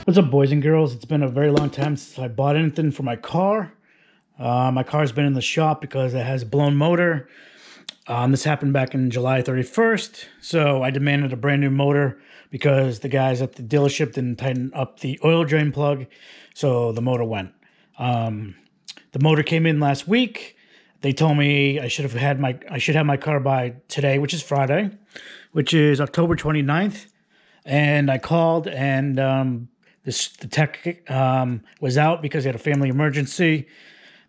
What's up, boys and girls? It's been a very long time since I bought anything for my car. My car's been in the shop because it has a blown motor. This happened back in July 31st, so I demanded a brand new motor because the guys at the dealership didn't tighten up the oil drain plug, so the motor went. The motor came in last week. They told me I should have my car by today, which is Friday, which is October 29th. And I called, and the tech was out because he had a family emergency.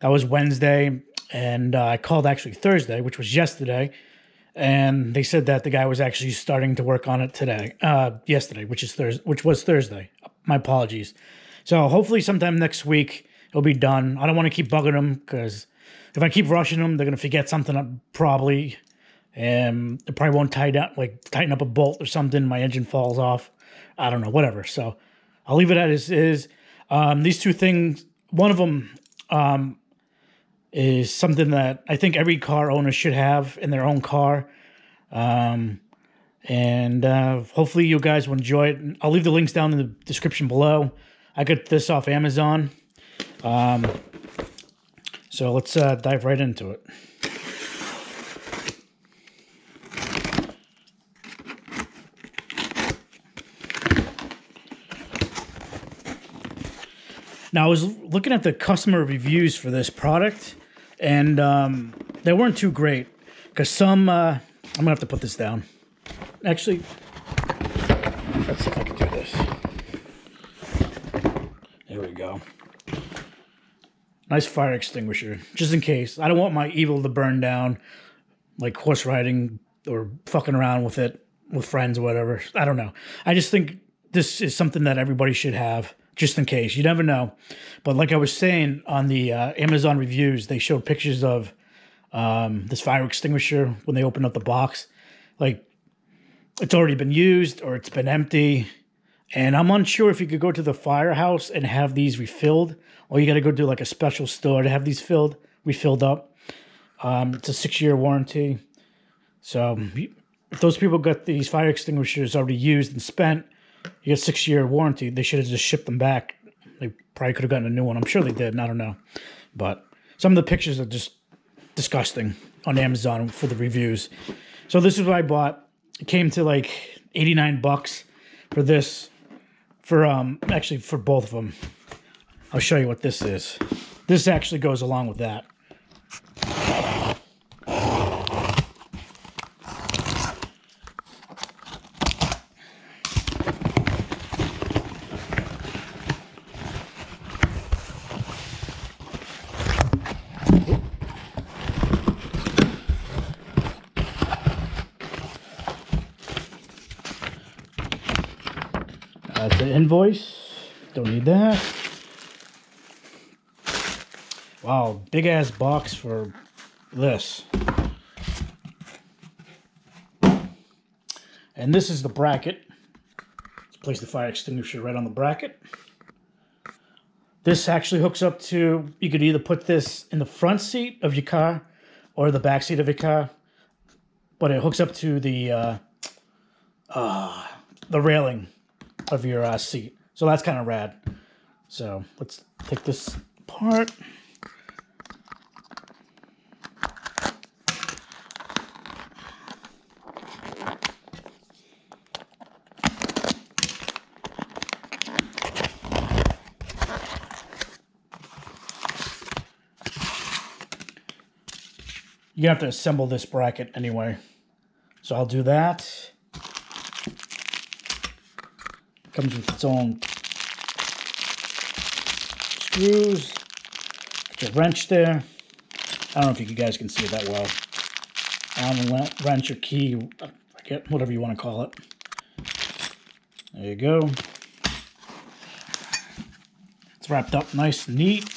That was Wednesday, and I called actually Thursday, which was yesterday, and they said that the guy was actually starting to work on it yesterday, which was Thursday. My apologies. So hopefully sometime next week it'll be done. I don't want to keep bugging them because if I keep rushing them, they're gonna forget something up probably. And it probably won't tighten up a bolt or something. My engine falls off. I don't know, whatever. So I'll leave it as is. These two things, one of them is something that I think every car owner should have in their own car. And hopefully you guys will enjoy it. I'll leave the links down in the description below. I got this off Amazon. So let's dive right into it. Now, I was looking at the customer reviews for this product, and they weren't too great, because some... I'm going to have to put this down. Actually, let's see if I can do this. There we go. Nice fire extinguisher, just in case. I don't want my evil to burn down, like horse riding or fucking around with it with friends or whatever. I don't know. I just think this is something that everybody should have, just in case. You never know. But like I was saying, on the Amazon reviews, they showed pictures of this fire extinguisher when they opened up the box. Like, it's already been used or it's been empty. And I'm unsure if you could go to the firehouse and have these refilled, or you got to go to like a special store to have these refilled up. It's a 6-year warranty. So if those people got these fire extinguishers already used and spent, you get a 6-year warranty. They should have just shipped them back. They probably could have gotten a new one. I'm sure they did, and I don't know. But some of the pictures are just disgusting on Amazon for the reviews. So this is what I bought. It came to like 89 bucks for this. Actually, for both of them. I'll show you what this is. This actually goes along with that. That's the invoice. Don't need that. Wow, big ass box for this. And this is the bracket. Let's place the fire extinguisher right on the bracket. This actually hooks up to, you could either put this in the front seat of your car or the back seat of your car, but it hooks up to the railing of your seat. So that's kind of rad. So let's take this apart. You have to assemble this bracket anyway. So I'll do that. Comes with its own screws. Get your wrench there. I don't know if you guys can see it that well. Allen wrench or key, forget, whatever you want to call it. There you go. It's wrapped up nice and neat.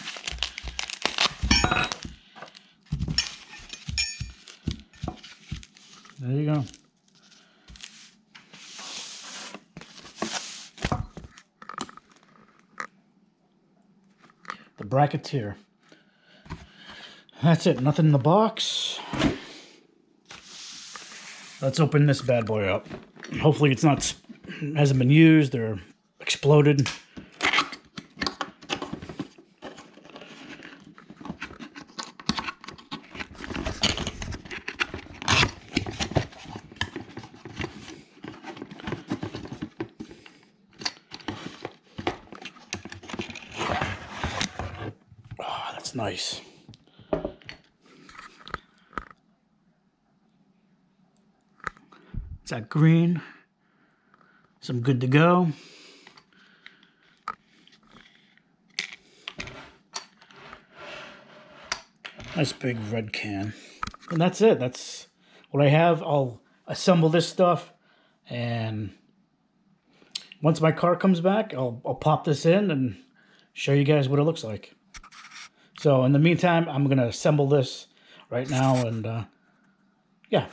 There you go. The Bracketeer. That's it. Nothing in the box. Let's open this bad boy up. Hopefully it's not, hasn't been used or exploded. That's nice. It's that green. So I'm good to go. Nice big red can. And that's it. That's what I have. I'll assemble this stuff, and once my car comes back, I'll pop this in and show you guys what it looks like. So in the meantime, I'm gonna assemble this right now, and yeah.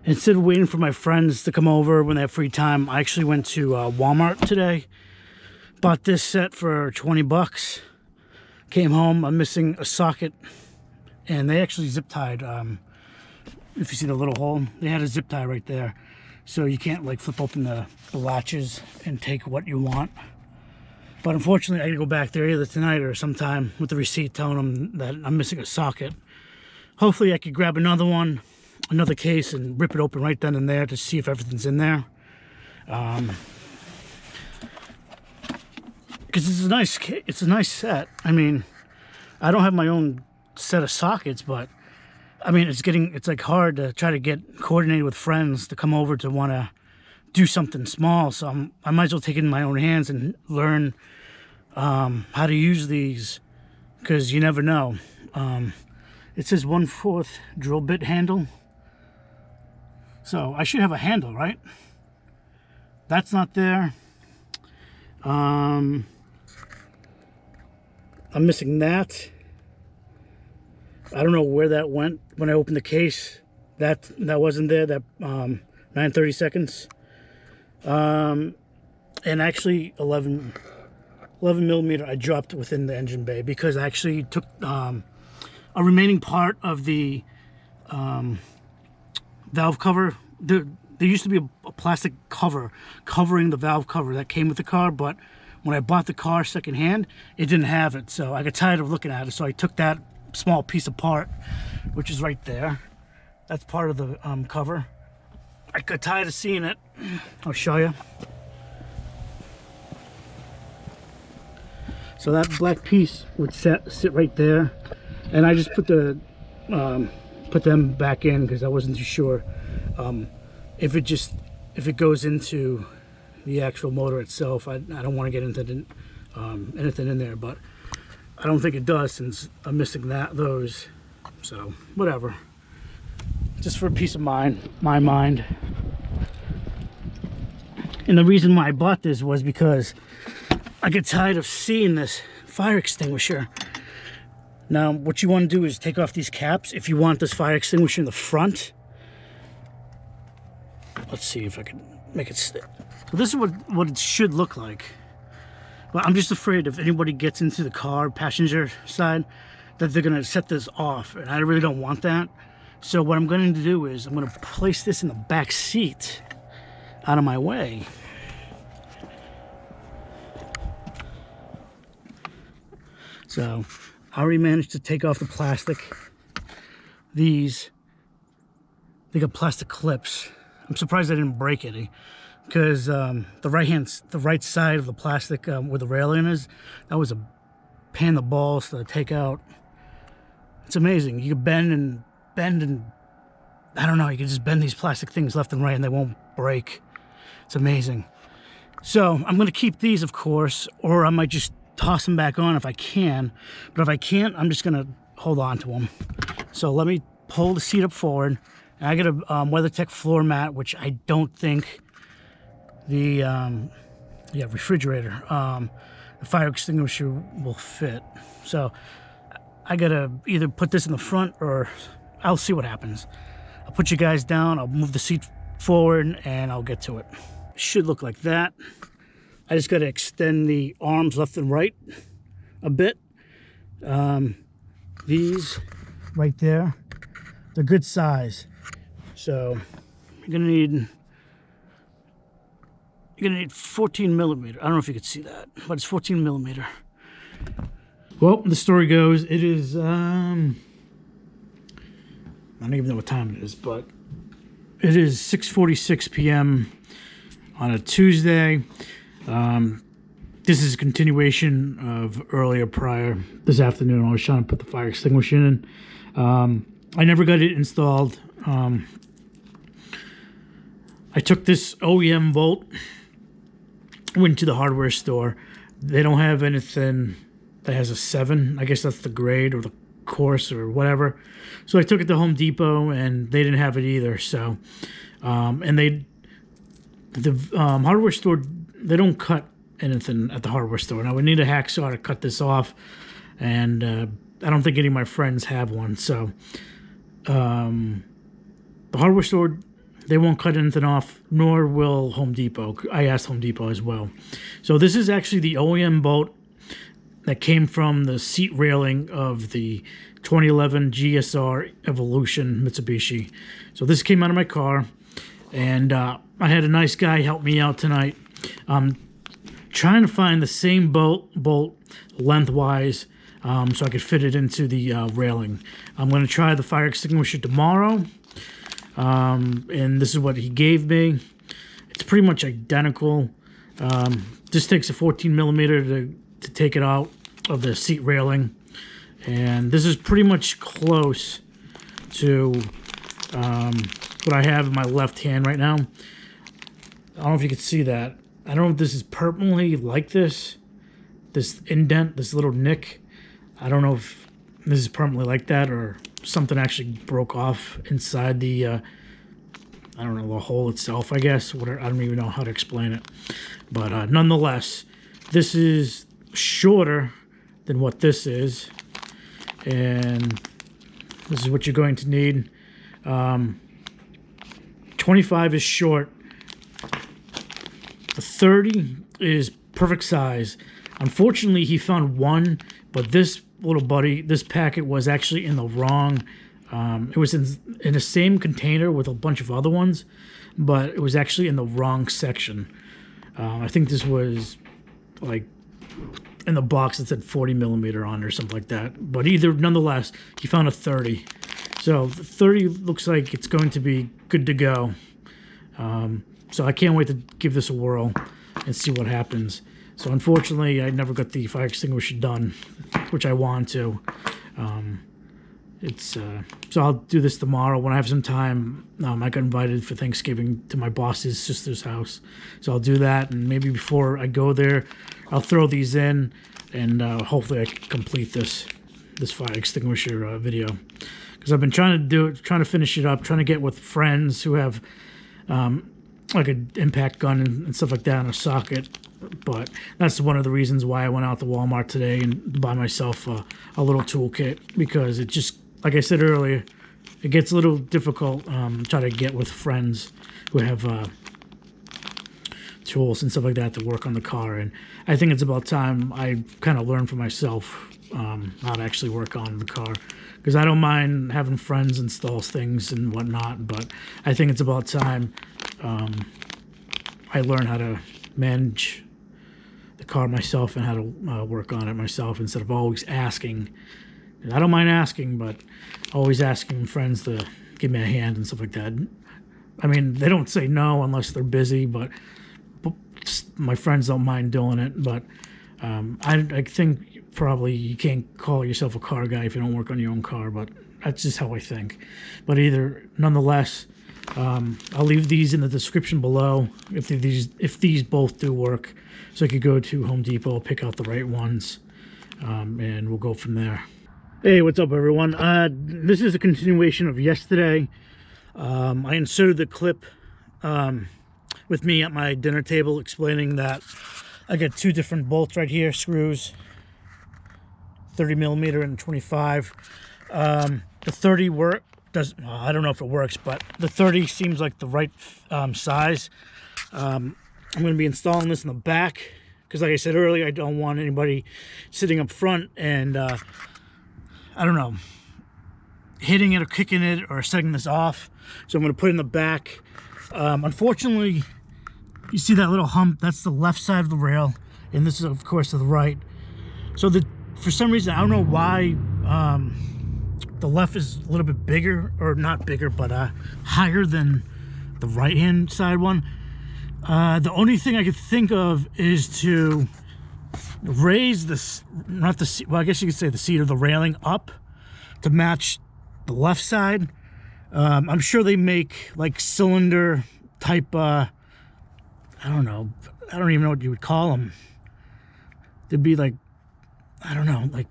Instead of waiting for my friends to come over when they have free time, I actually went to Walmart today. Bought this set for 20 bucks. Came home, I'm missing a socket. And they actually zip tied, if you see the little hole, they had a zip tie right there. So you can't like flip open the latches and take what you want. But unfortunately, I gotta go back there either tonight or sometime with the receipt telling them that I'm missing a socket. Hopefully I could grab another one, another case, and rip it open right then and there to see if everything's in there. Because it's a nice set. I mean, I don't have my own set of sockets, but I mean, it's like hard to try to get coordinated with friends to come over to want to do something small. So I might as well take it in my own hands and learn how to use these, because you never know. It says 1/4 drill bit handle. So I should have a handle, right? That's not there. I'm missing that. I don't know where that went when I opened the case. That wasn't there. That 9/30 seconds. And actually 11 millimeter I dropped within the engine bay because I actually took a remaining part of the valve cover. There used to be a plastic cover covering the valve cover that came with the car, but when I bought the car secondhand, it didn't have it. So I got tired of looking at it, so I took that small piece apart, which is right there. That's part of the cover. I got tired of seeing it. I'll show you. So that black piece would sit right there, and I just put them back in because I wasn't too sure if it goes into the actual motor itself. I don't want to get into anything in there, but I don't think it does since I'm missing those. So whatever, just for peace of mind, my mind. And the reason why I bought this was because I get tired of seeing this fire extinguisher. Now what you want to do is take off these caps if you want this fire extinguisher in the front. Let's see if I can make it stick. So this is what it should look like. But I'm just afraid if anybody gets into the car, passenger side, that they're gonna set this off, and I really don't want that. So what I'm going to do is I'm gonna place this in the back seat out of my way. So I already managed to take off the plastic. They got plastic clips. I'm surprised I didn't break any, because the right side of the plastic where the railing is, that was a pain in the balls to take out. It's amazing. You can bend and I don't know, you can just bend these plastic things left and right and they won't break. It's amazing. So I'm gonna keep these, of course, or I might just toss them back on if I can. But if I can't, I'm just gonna hold on to them. So let me pull the seat up forward. And I got a WeatherTech floor mat, which I don't think the refrigerator, the fire extinguisher will fit. So I gotta either put this in the front or I'll see what happens. I'll put you guys down, I'll move the seat forward, and I'll get to it. Should look like that. I just gotta extend the arms left and right a bit. These right there, they're good size. So you're gonna need 14 millimeter. I don't know if you could see that, but it's 14 millimeter. Well, the story goes, it is, I don't even know what time it is, but it is 6:46 p.m. on a Tuesday. This is a continuation of earlier prior this afternoon. I was trying to put the fire extinguisher in. I never got it installed. I took this OEM Volt, went to the hardware store. They don't have anything that has a 7. I guess that's the grade or the course or whatever. So I took it to Home Depot and they didn't have it either. So, and the hardware store, they don't cut anything at the hardware store. Now we need a hacksaw to cut this off, and I don't think any of my friends have one. So the hardware store they won't cut anything off, nor will Home Depot. I asked Home Depot as well. So this is actually the OEM bolt that came from the seat railing of the 2011 GSR Evolution Mitsubishi. So this came out of my car, and I had a nice guy help me out tonight. Trying to find the same bolt lengthwise so I could fit it into the railing. I'm going to try the fire extinguisher tomorrow, and this is what he gave me. It's pretty much identical. This takes a 14 millimeter to take it out of the seat railing, and this is pretty much close to what I have in my left hand right now. I don't know if you can see that. I don't know if this is permanently like this indent, this little nick. I don't know if this is permanently like that or something actually broke off inside the, I don't know, the hole itself, I guess. Whatever, I don't even know how to explain it. But nonetheless, this is shorter than what this is. And this is what you're going to need. 25 is short. The 30 is perfect size. Unfortunately, he found one, but this little buddy, this packet was actually in the wrong. It was in the same container with a bunch of other ones, but it was actually in the wrong section. I think this was like in the box that said 40 millimeter on it or something like that. But nonetheless, he found a 30. So the 30 looks like it's going to be good to go. So I can't wait to give this a whirl and see what happens. So unfortunately, I never got the fire extinguisher done, which I want to. So I'll do this tomorrow when I have some time. I got invited for Thanksgiving to my boss's sister's house, so I'll do that. And maybe before I go there, I'll throw these in, and hopefully I can complete this fire extinguisher video, because I've been trying to finish it up, trying to get with friends who have like an impact gun and stuff like that in a socket. But that's one of the reasons why I went out to Walmart today and buy myself a little toolkit, because it just, like I said earlier, it gets a little difficult trying to get with friends who have tools and stuff like that to work on the car. And I think it's about time I kind of learn for myself how to actually work on the car, because I don't mind having friends install things and whatnot, but I think it's about time I learn how to manage the car myself and how to work on it myself instead of always asking. I don't mind asking, but always asking friends to give me a hand and stuff like that. I mean, they don't say no unless they're busy, but my friends don't mind doing it. But I think probably you can't call yourself a car guy if you don't work on your own car, but that's just how I think. But nonetheless, I'll leave these in the description below if these both do work, so I could go to Home Depot, pick out the right ones, and we'll go from there. Hey, what's up, everyone? This is a continuation of yesterday. I inserted the clip with me at my dinner table explaining that I got two different bolts right here, screws, 30 millimeter and 25. The 30 I don't know if it works, but the 30 seems like the right size. I'm going to be installing this in the back because, like I said earlier, I don't want anybody sitting up front and I don't know, hitting it or kicking it or setting this off. So I'm going to put it in the back. Unfortunately, you see that little hump? That's the left side of the rail, and this is, of course, to the right. So for some reason, I don't know why the left is a little bit bigger, or not bigger, but higher than the right-hand side one. The only thing I could think of is to raise this, not the seat, well, I guess you could say the seat or the railing up to match the left side. I'm sure they make like cylinder type, I don't know, I don't even know what you would call them. There'd be like, I don't know, like,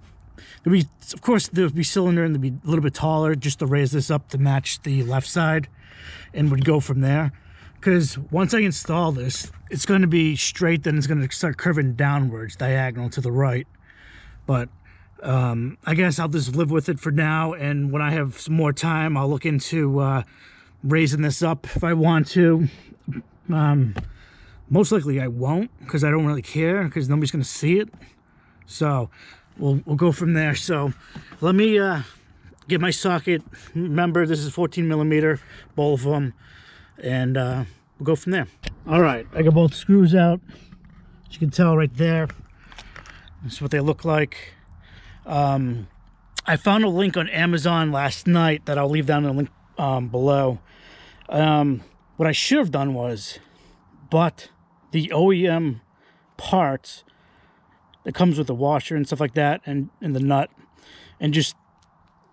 there'd be, of course, there'd be cylinder and they'd be a little bit taller just to raise this up to match the left side, and would go from there. Because once I install this, it's going to be straight, then it's going to start curving downwards, diagonal to the right. But I guess I'll just live with it for now, and when I have some more time, I'll look into raising this up if I want to. Most likely I won't, because I don't really care, because nobody's going to see it. So we'll go from there. So let me get my socket. Remember, this is 14 millimeter, both of them, and we'll go from there. All right, I got both screws out. As you can tell right there, this is what they look like. I found a link on Amazon last night that I'll leave down in the link below. What I should have done was bought the OEM parts that comes with the washer and stuff like that, and the nut, and just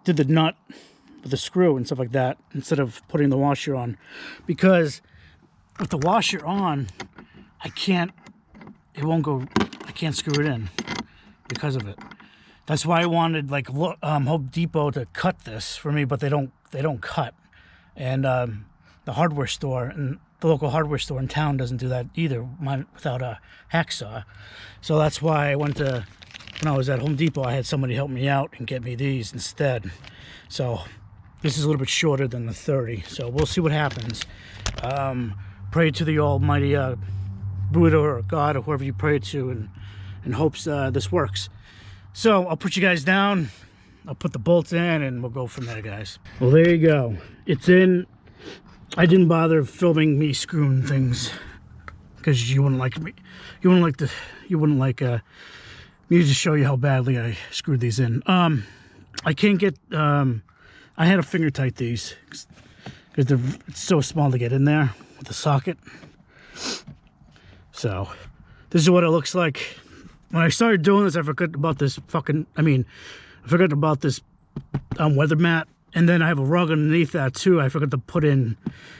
did the nut with the screw and stuff like that instead of putting the washer on, because with the washer on, I can't screw it in because of it. That's why I wanted like Home Depot to cut this for me, but they don't cut, and the hardware store and the local hardware store in town doesn't do that either, without a hacksaw. So that's why I went to, when I was at Home Depot, I had somebody help me out and get me these instead. So this is a little bit shorter than the 30. So we'll see what happens. Pray to the almighty Buddha or God or whoever you pray to, in hopes this works. So I'll put you guys down. I'll put the bolts in and we'll go from there, guys. Well, there you go. It's in. I didn't bother filming me screwing things because you wouldn't like me. You wouldn't like me to show you how badly I screwed these in. I can't get. I had to finger tight these because it's so small to get in there with the socket. So this is what it looks like. When I started doing this, I forgot about this I forgot about this weather mat. And then I have a rug underneath that too I forgot to put in.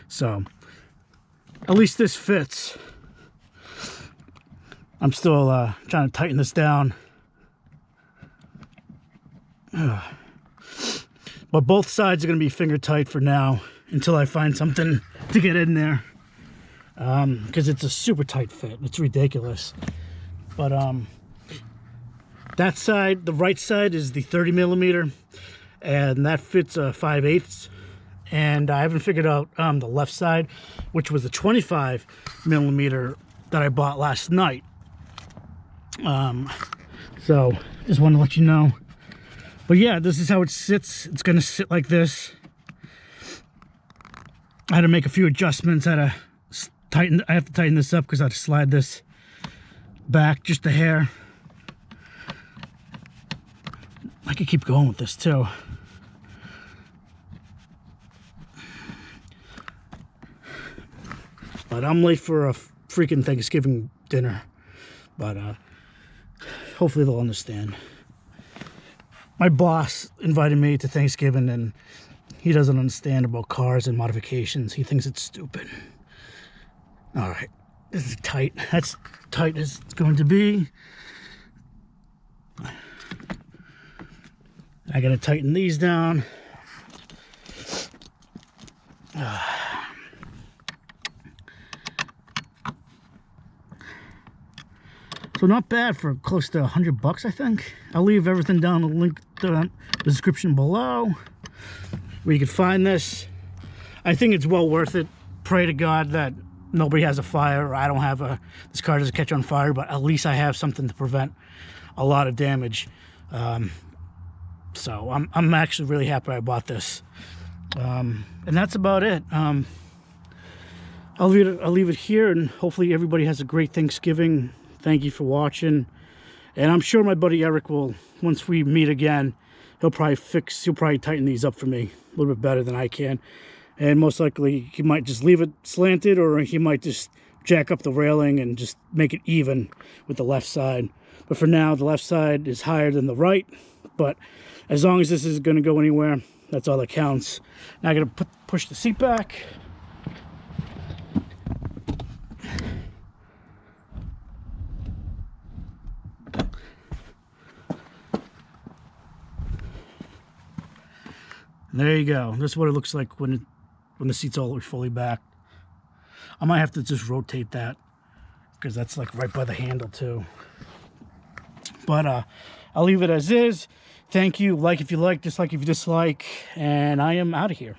So at least this fits. I'm still trying to tighten this down. But both sides are going to be finger tight for now until I find something to get in there. Because it's a super tight fit. It's ridiculous. But that side, the right side, is the 30 millimeter. And that fits a 5/8, and I haven't figured out the left side, which was the 25 millimeter that I bought last night. So just wanted to let you know. But yeah, this is how it sits. It's gonna sit like this. I had to make a few adjustments. I have to tighten this up because I had to slide this back just a hair. I could keep going with this too. But I'm late for a freaking Thanksgiving dinner. But hopefully they'll understand. My boss invited me to Thanksgiving and he doesn't understand about cars and modifications. He thinks it's stupid. All right, this is tight. That's tight as it's going to be. I gotta tighten these down. So not bad for close to $100, I think. I'll leave everything down in the link to the description below where you can find this. I think it's well worth it. Pray to God that nobody has a fire, or I don't have this car doesn't catch on fire, but at least I have something to prevent a lot of damage. So I'm actually really happy I bought this. And that's about it. I'll leave it here, and hopefully everybody has a great Thanksgiving. Thank you for watching. And I'm sure my buddy Eric will, once we meet again, he'll probably tighten these up for me a little bit better than I can. And most likely he might just leave it slanted, or he might just jack up the railing and just make it even with the left side. But for now, the left side is higher than the right. But as long as this isn't going to go anywhere, that's all that counts. Now I got to push the seat back. There you go. This is what it looks like when the seat's all fully back. I might have to just rotate that because that's like right by the handle too. But I'll leave it as is. Thank you. Like if you like, dislike if you dislike, and I am out of here.